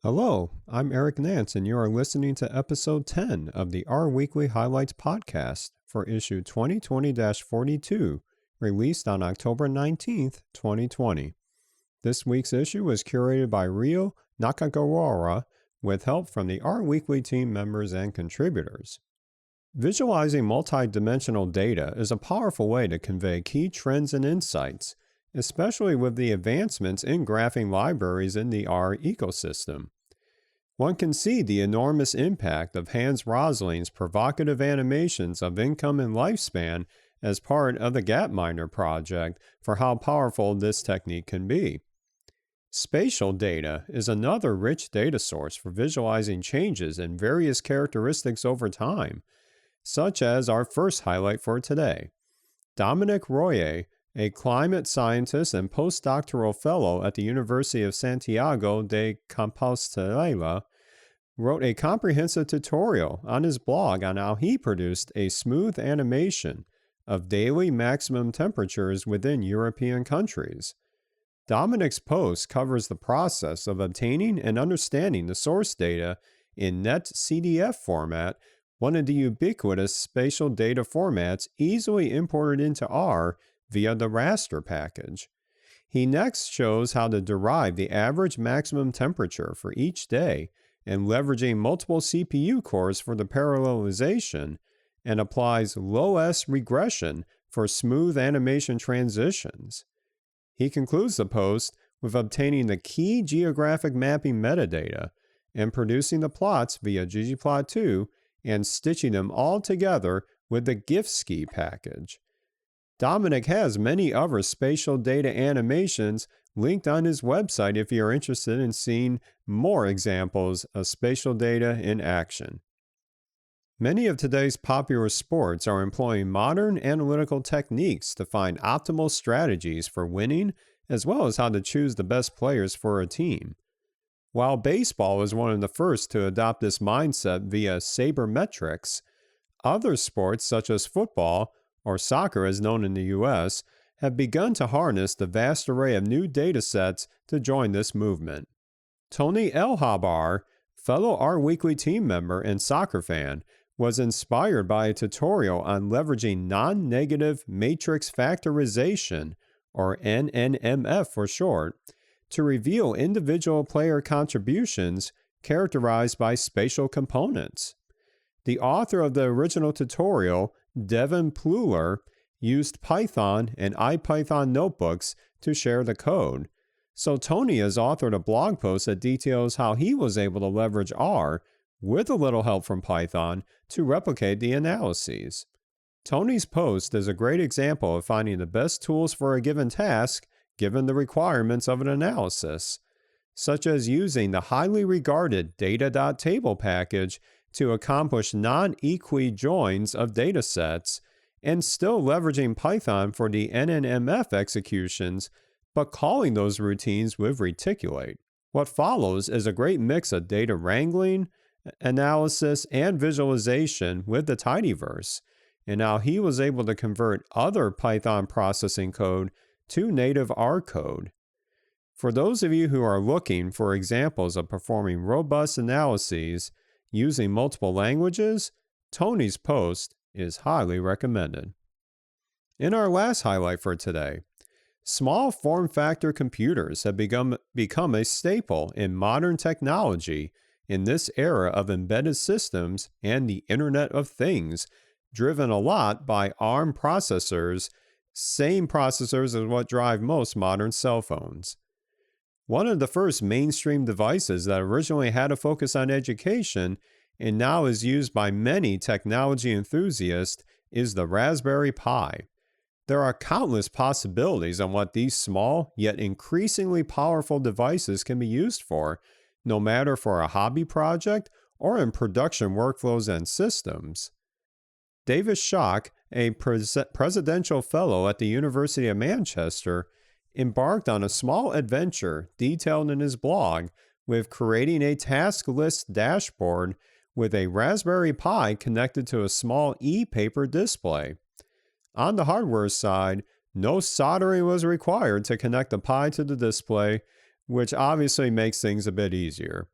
Hello, I'm Eric Nance, and you are listening to episode 10 of the Our Weekly Highlights podcast for issue 2020 42, released on October 19th, 2020. This week's issue was curated by Ryo Nakagawara with help from the Our Weekly team members and contributors. Visualizing multidimensional data is a powerful way to convey key trends and insights, especially with the advancements in graphing libraries in the R ecosystem. One can see the enormous impact of Hans Rosling's provocative animations of income and lifespan as part of the Gapminder project for how powerful this technique can be. Spatial data is another rich data source for visualizing changes in various characteristics over time, such as our first highlight for today. Dominic Royer, a climate scientist and postdoctoral fellow at the University of Santiago de Compostela, wrote a comprehensive tutorial on his blog on how he produced a smooth animation of daily maximum temperatures within European countries. Dominic's post covers the process of obtaining and understanding the source data in NetCDF format, one of the ubiquitous spatial data formats easily imported into R via the raster package. He next shows how to derive the average maximum temperature for each day and leveraging multiple CPU cores for the parallelization, and applies low-S regression for smooth animation transitions. He concludes the post with obtaining the key geographic mapping metadata and producing the plots via ggplot2 and stitching them all together with the GIFSKI package. Dominic has many other spatial data animations linked on his website if you are interested in seeing more examples of spatial data in action. Many of today's popular sports are employing modern analytical techniques to find optimal strategies for winning, as well as how to choose the best players for a team. While baseball was one of the first to adopt this mindset via sabermetrics, other sports such as football, or soccer as known in the US, have begun to harness the vast array of new datasets to join this movement. Tony Elhabar, fellow Our Weekly team member and soccer fan, was inspired by a tutorial on leveraging non-negative matrix factorization, or NNMF for short, to reveal individual player contributions characterized by spatial components. The author of the original tutorial, Devin Pluler, used Python and IPython notebooks to share the code. So Tony has authored a blog post that details how he was able to leverage R, with a little help from Python, to replicate the analyses. Tony's post is a great example of finding the best tools for a given task given the requirements of an analysis, such as using the highly regarded data.table package to accomplish non-equi joins of datasets, and still leveraging Python for the NNMF executions, but calling those routines with reticulate. What follows is a great mix of data wrangling, analysis, and visualization with the tidyverse, and how he was able to convert other Python processing code to native R code. For those of you who are looking for examples of performing robust analyses using multiple languages, Tony's post is highly recommended. In our last highlight for today, small form factor computers have become a staple in modern technology in this era of embedded systems and the Internet of Things, driven a lot by ARM processors, same processors as what drive most modern cell phones. One of the first mainstream devices that originally had a focus on education and now is used by many technology enthusiasts is the Raspberry Pi. There are countless possibilities on what these small yet increasingly powerful devices can be used for, no matter for a hobby project or in production workflows and systems. Davis Schock, a presidential fellow at the University of Manchester, embarked on a small adventure detailed in his blog with creating a task list dashboard with a Raspberry Pi connected to a small e-paper display. On the hardware side, no soldering was required to connect the Pi to the display, which obviously makes things a bit easier.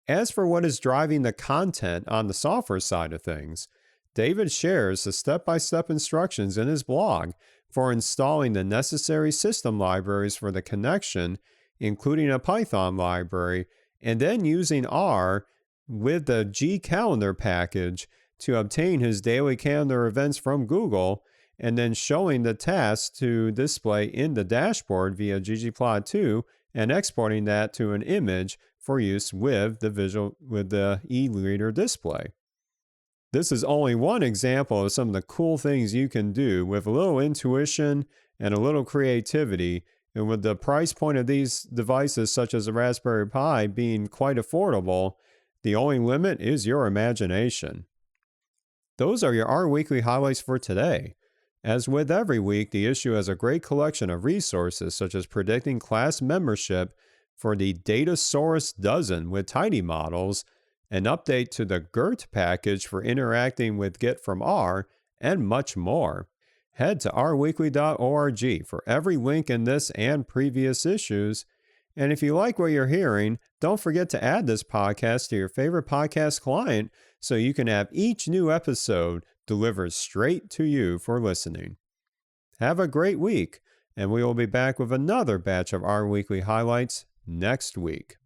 As for what is driving the content on the software side of things, David shares the step-by-step instructions in his blog for installing the necessary system libraries for the connection, including a Python library, and then using R with the G-Calendar package to obtain his daily calendar events from Google, and then showing the tasks to display in the dashboard via ggplot2 and exporting that to an image for use with the e-reader display. This is only one example of some of the cool things you can do with a little intuition and a little creativity, and with the price point of these devices such as a Raspberry Pi being quite affordable, the only limit is your imagination. Those are your R Weekly highlights for today. As with every week, the issue has a great collection of resources such as predicting class membership for the Datasaurus dozen with tidy models, an update to the GERT package for interacting with Git from R, and much more. Head to rweekly.org for every link in this and previous issues. And if you like what you're hearing, don't forget to add this podcast to your favorite podcast client so you can have each new episode delivered straight to you for listening. Have a great week, and we will be back with another batch of our weekly highlights next week.